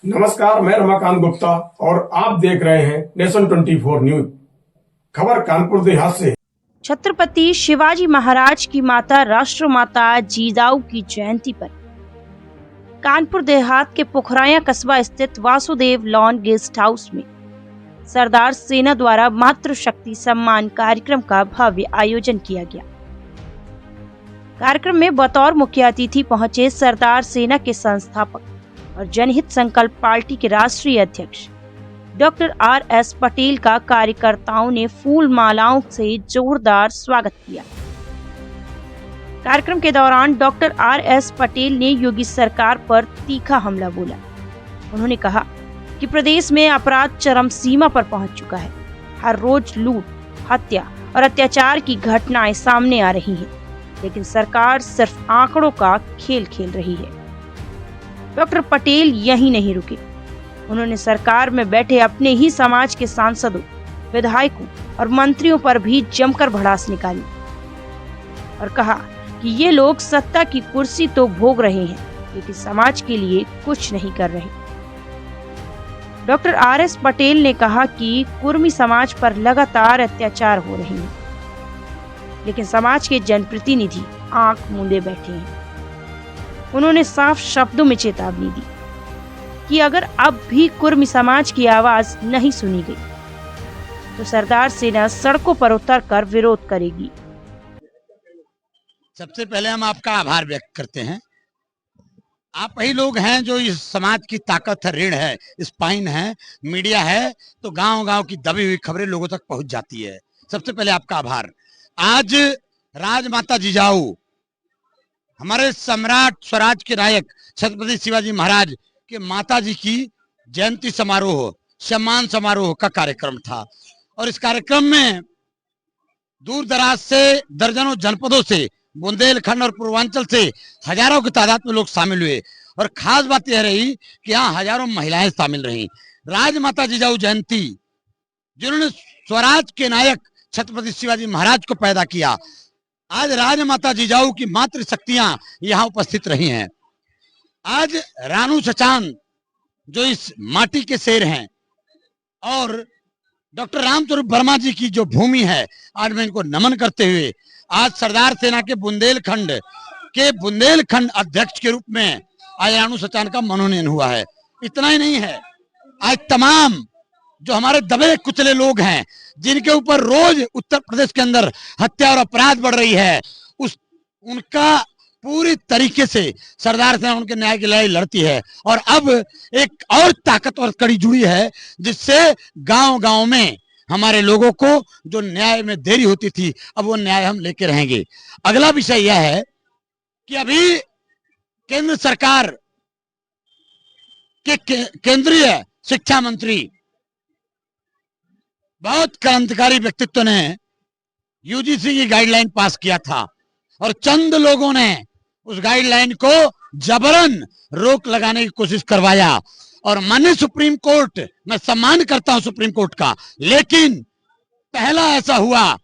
नमस्कार, मैं रमाकांत गुप्ता और आप देख रहे हैं नेशन 24 न्यूज। खबर कानपुर देहात से। छत्रपति शिवाजी महाराज की माता राष्ट्रमाता जिजाऊ की जयंती पर कानपुर देहात के पोखराया कस्बा स्थित वासुदेव लॉन गेस्ट हाउस में सरदार सेना द्वारा मातृशक्ति सम्मान कार्यक्रम का भव्य आयोजन किया गया। कार्यक्रम में बतौर मुख्य अतिथि पहुंचे सरदार सेना के संस्थापक और जनहित संकल्प पार्टी के राष्ट्रीय अध्यक्ष डॉक्टर R.S. पटेल का कार्यकर्ताओं ने फूल मालाओं से जोरदार स्वागत किया। कार्यक्रम के दौरान डॉक्टर R.S. पटेल ने योगी सरकार पर तीखा हमला बोला। उन्होंने कहा कि प्रदेश में अपराध चरम सीमा पर पहुंच चुका है। हर रोज लूट, हत्या और अत्याचार की घटनाएं सामने आ रही हैं, लेकिन सरकार सिर्फ आंकड़ों का खेल खेल रही है। डॉक्टर पटेल यहीं नहीं रुके। उन्होंने सरकार में बैठे अपने ही समाज के सांसदों, विधायकों और मंत्रियों पर भी जमकर भड़ास निकाली और कहा कि ये लोग सत्ता की कुर्सी तो भोग रहे हैं, लेकिन समाज के लिए कुछ नहीं कर रहे। Doctor R.S. पटेल ने कहा कि कुर्मी समाज पर लगातार अत्याचार हो रहे हैं, लेकिन समाज के जनप्रतिनिधि आंख मूंदे बैठे हैं। उन्होंने साफ शब्दों में चेतावनी दी कि अगर अब भी कुर्मी समाज की आवाज नहीं सुनी गई तो सरदार सेना सड़कों पर उतरकर विरोध करेगी। सबसे पहले हम आपका आभार व्यक्त करते हैं। आप वही लोग हैं जो इस समाज की ताकत है, रीढ़ है, स्पाइन है, मीडिया है, तो गांव-गांव की दबी हुई खबरें लोगों तक पहुंच जाती है। सबसे पहले आपका आभार। आज राजमाता जिजाऊ, हमारे सम्राट स्वराज के नायक छत्रपति शिवाजी महाराज के माता जी की जयंती समारोह, सम्मान समारोह का कार्यक्रम था और इस कार्यक्रम में दूर दराज से, दर्जनों जनपदों से, बुंदेलखंड और पूर्वांचल से हजारों की तादाद में लोग शामिल हुए और खास बात यह रही कि यहाँ हजारों महिलाएं शामिल रहीं। राजमाता जिजाऊ जयंती, जिन्होंने स्वराज के नायक छत्रपति शिवाजी महाराज को पैदा किया, आज राजमाता जिजाऊ की मातृशक्तियां यहाँ उपस्थित रही हैं। आज रानू सचान जो इस माटी के शेर हैं और डॉक्टर रामस्वरूप वर्मा जी की जो भूमि है, आज मैं इनको नमन करते हुए आज सरदार सेना के बुंदेलखंड अध्यक्ष के रूप में आज रानू सचान का मनोनयन हुआ है। इतना ही नहीं है, आज तमाम जो हमारे दबे कुचले लोग हैं, जिनके ऊपर रोज उत्तर प्रदेश के अंदर हत्या और अपराध बढ़ रही है, उनका पूरी तरीके से सरदार सेना उनके न्याय की लड़ाई लड़ती है। और अब एक और ताकतवर कड़ी जुड़ी है, जिससे गांव-गांव में हमारे लोगों को जो न्याय में देरी होती थी, अब वो न्याय हम लेके रहेंगे। अगला विषय यह है कि अभी केंद्र सरकार के केंद्रीय शिक्षा मंत्री, बहुत क्रांतिकारी व्यक्तित्व ने यूजीसी की गाइडलाइन पास किया था और चंद लोगों ने उस गाइडलाइन को जबरन रोक लगाने की कोशिश करवाया और माननीय सुप्रीम कोर्ट, मैं सम्मान करता हूं सुप्रीम कोर्ट का, लेकिन पहला ऐसा हुआ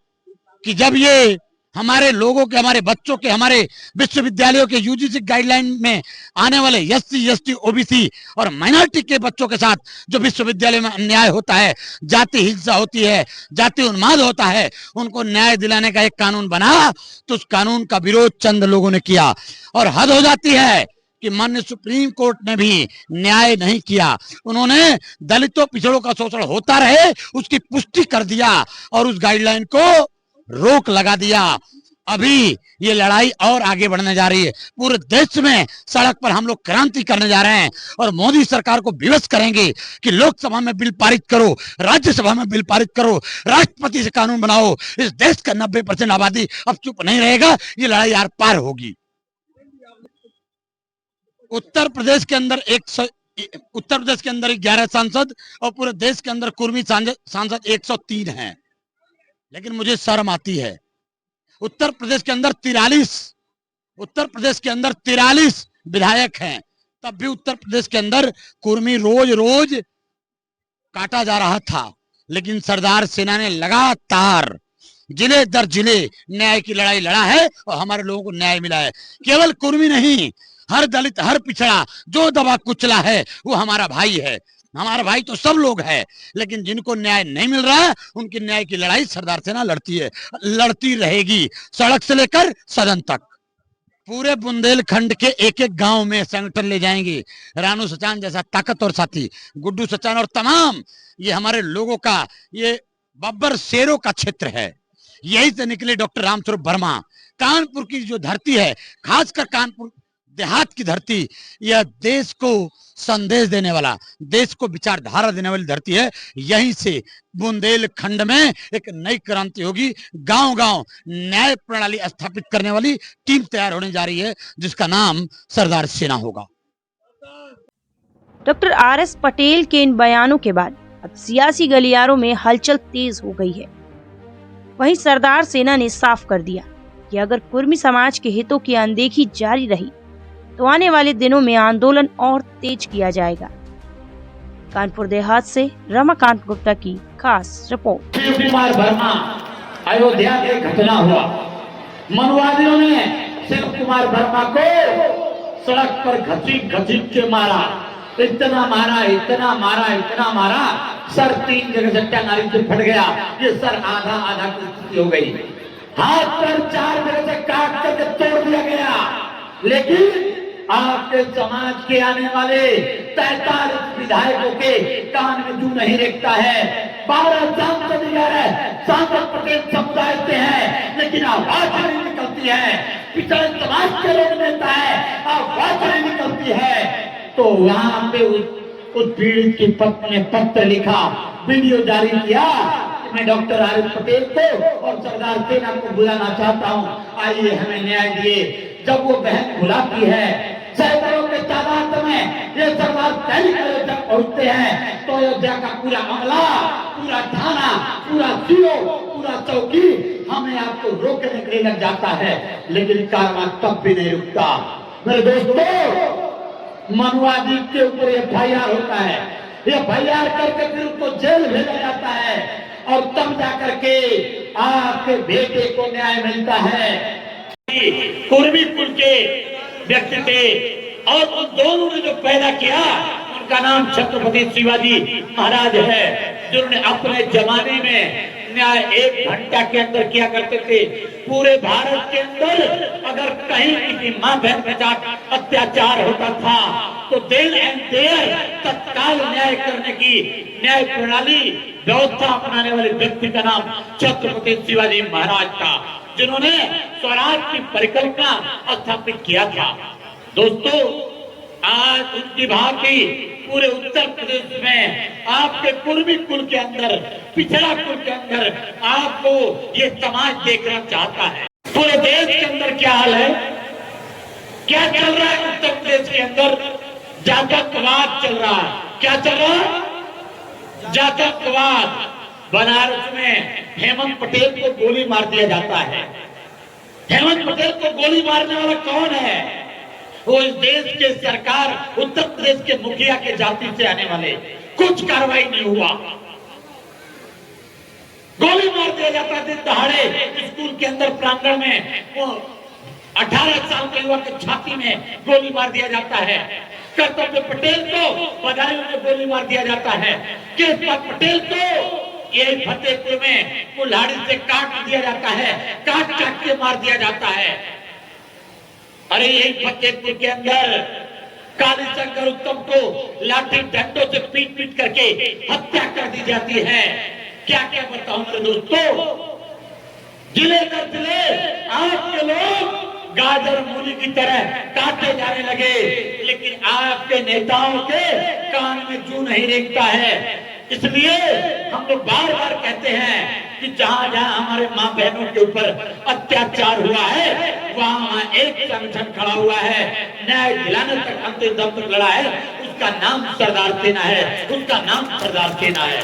कि जब ये हमारे लोगों के, हमारे बच्चों के, हमारे विश्वविद्यालयों के यूजीसी गाइडलाइन में आने वाले एससी, एसटी, ओबीसी और माइनॉरिटी के बच्चों के साथ जो विश्वविद्यालय में अन्याय होता है, जाति हिंसा होती है, जाति उन्माद होता है, उनको न्याय दिलाने का एक कानून बना, तो उस कानून का विरोध चंद लोगों ने किया और हद हो जाती है कि माननीय सुप्रीम कोर्ट ने भी न्याय नहीं किया। उन्होंने दलितों, पिछड़ों का शोषण होता रहे उसकी पुष्टि कर दिया और उस गाइडलाइन को रोक लगा दिया। अभी ये लड़ाई और आगे बढ़ने जा रही है। पूरे देश में सड़क पर हम लोग क्रांति करने जा रहे हैं और मोदी सरकार को विवश करेंगे कि लोकसभा में बिल पारित करो, राज्यसभा में बिल पारित करो, राष्ट्रपति से कानून बनाओ। इस देश का 90% आबादी अब चुप नहीं रहेगा, ये लड़ाई आर पार होगी। उत्तर प्रदेश के अंदर 11 सांसद और पूरे देश के अंदर कुर्मी सांसद 103 हैं, लेकिन मुझे शर्म आती है। उत्तर प्रदेश के अंदर 43 विधायक हैं, तब भी उत्तर प्रदेश के अंदर कुर्मी रोज रोज काटा जा रहा था, लेकिन सरदार सेना ने लगातार जिले दर जिले न्याय की लड़ाई लड़ा है और हमारे लोगों को न्याय मिला है। केवल कुर्मी नहीं, हर दलित, हर पिछड़ा जो दबा कुचला है वो हमारा भाई है। हमारा भाई तो सब लोग है, लेकिन जिनको न्याय नहीं मिल रहा है उनकी न्याय की लड़ाई सरदार सेना लड़ती है, लड़ती रहेगी, सड़क से लेकर सदन तक। पूरे बुंदेलखंड के एक एक गांव में संगठन ले जाएंगे। रानू सचान जैसा ताकत और साथी, गुड्डू सचान और तमाम ये हमारे लोगों का, ये बब्बर शेरों का क्षेत्र है। यही से निकले डॉक्टर रामस्वरूप वर्मा। कानपुर की जो धरती है, खासकर कानपुर देहात की धरती, यह देश को संदेश देने वाला, देश को विचारधारा देने वाली धरती है। यहीं से बुंदेलखंड में एक नई क्रांति होगी। गांव गांव न्याय प्रणाली स्थापित करने वाली टीम तैयार होने जा रही है, जिसका नाम सरदार सेना होगा। Doctor R S. पटेल के इन बयानों के बाद अब सियासी गलियारों में हलचल तेज हो गई है। वहीं सरदार सेना ने साफ कर दिया कि अगर कुर्मी समाज के हितों की अनदेखी जारी रही तो आने वाले दिनों में आंदोलन और तेज किया जाएगा। कानपुर देहात से रमाकांत गुप्ता की खास रिपोर्ट। शिव कुमार वर्मा, अयोध्या में घटना हुआ, मनुवादियों ने शिव कुमार वर्मा को सड़क पर घसीट के मारा, इतना मारा, इतना मारा, इतना मारा, सर 3 जगह से टंगारी से फट गया। ये सर आधा आधा की स्थिति हो गई। हाथ पर 4 जगह से काट करके तोड़ दिया गया। लेकिन आपके समाज के आने वाले 43 विधायकों के कान में जू नहीं रेखता है। 12 सांसद सांसद पटेल समुदाय से हैं, लेकिन आवाज नहीं निकलती है। पिछड़े समाज के लोग नेता है, आवाज नहीं निकलती है। तो वहां पे उस पीड़ित की पत्नी ने पत्र लिखा, वीडियो जारी किया। मैं डॉक्टर आर.एस. पटेल को और सरदार सेना को बुलाना चाहता हूं, आइए हमें न्याय दिए। जब वो बहन बुलाती है, सैकड़ों के तादाद में ये सरदार सैनिक जब पहुंचते हैं तो अयोध्या का पूरा अमला, पूरा थाना, पूरा सीओ, पूरा चौकी हमें आपको रोकने के लिए लग जाता है, लेकिन कारवां तब भी नहीं रुकता। मेरे दोस्तों, मनुवादी के ऊपर FIR होता है, FIR करके फिर उसको जेल भेजा जाता है और तब जाकर के आपके बेटे को न्याय मिलता है। कुर्मी कुल के व्यक्ति थे और उन दोनों ने जो पैदा किया उनका नाम छत्रपति शिवाजी महाराज है, जिन्होंने अपने जमाने में न्याय 1 घंटा के अंदर किया करते थे। पूरे भारत के अंदर अगर कहीं किसी मां बहन के साथ अत्याचार होता था तो देन एंड देयर तत्काल न्याय करने की न्याय प्रणाली व्यवस्था अपनाने वाले व्यक्ति का नाम छत्रपति शिवाजी महाराज था, जिन्होंने स्वराज की परिकल्पना स्थापित किया था। दोस्तों, आज उनकी भांति पूरे उत्तर प्रदेश में आपके कुर्मी कुल के अंदर, पिछड़ा कुल के अंदर आपको ये समाज देखना चाहता है। पूरे देश के अंदर क्या हाल है, क्या चल रहा है? उत्तर प्रदेश के अंदर जातकवाद चल रहा है। क्या चल रहा है? जातकवाद। बनारस में हेमंत पटेल को गोली मार दिया जाता है। हेमंत पटेल को गोली मारने वाला कौन है? वो इस देश के सरकार, उत्तर प्रदेश के मुखिया के जाति से आने वाले। कुछ कार्रवाई नहीं हुआ, गोली मार दिया जाता है दिन दहाड़े। स्कूल के अंदर प्रांगण में वो 18 साल के युवक की छाती में गोली मार दिया जाता है। कर्तव्य पटेल को बदायूं में गोली मार दिया जाता है। केशव पटेल को ये फतेहपुर में कुल्हाड़ी से काट दिया जाता है, काट के मार दिया जाता है। अरे यही फतेहपुर के अंदर काली शंकर उत्तम को लाठी डंडों से पीट करके हत्या कर दी जाती है। क्या क्या बताऊं मेरे दोस्तों, जिले दर जिले आपके लोग गाजर मूली की तरह काटे जाने लगे, लेकिन आपके नेताओं के कान में जू नहीं रेंगता है। इसलिए हम लोग बार बार कहते हैं कि जहां जहां हमारे मां बहनों के ऊपर अत्याचार हुआ है वहां एक संगठन खड़ा हुआ है, न्याय दिलाने तक अंतिम दम तक लड़ा है। उसका नाम सरदार सेना है, उसका नाम सरदार सेना है।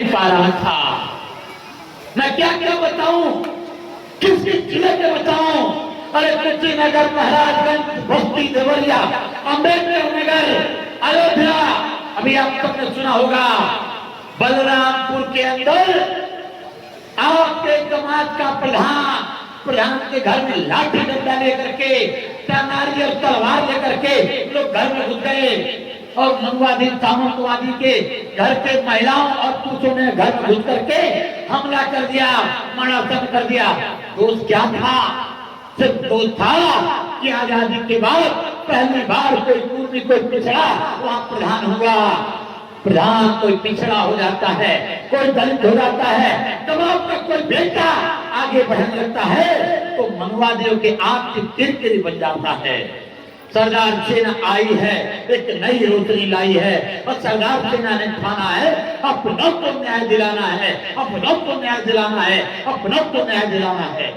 पा रहा था मैं क्या क्या बताऊं, किस किस जिले के बताऊं? अरे कुशीनगर, महाराजगंज, बस्ती, देवरिया, अम्बेडकर नगर, अयोध्या, अभी आप सबने सुना होगा बलरामपुर के अंदर आपके समाज का प्रधान के घर में लाठी डंडा लेकर के नारियल तलवार लेकर के लोग घर में घुस गए और मनुवादी सामंतवादी के घर के महिलाओं और पुरुषों ने घर में घुस करके हमला कर दिया, मर्डर कर दिया। दोष क्या था? सिर्फ दोष था कि आजादी के बाद पहली बार कोई पूर्वी कोई पिछड़ा वहां प्रधान हुआ। प्रधान कोई पिछड़ा हो जाता है, कोई दलित हो जाता है, दबाव में कोई बेटा आगे बढ़ने लगता है तो मनुवादियों के आंख की किरकिरी बन जाता है। सरदार सेना आई है, एक नई रोशनी लाई है और सरदार सेना ने ठाना है अपनों को न्याय दिलाना है, अपनों को न्याय दिलाना है, अपनों को न्याय दिलाना है।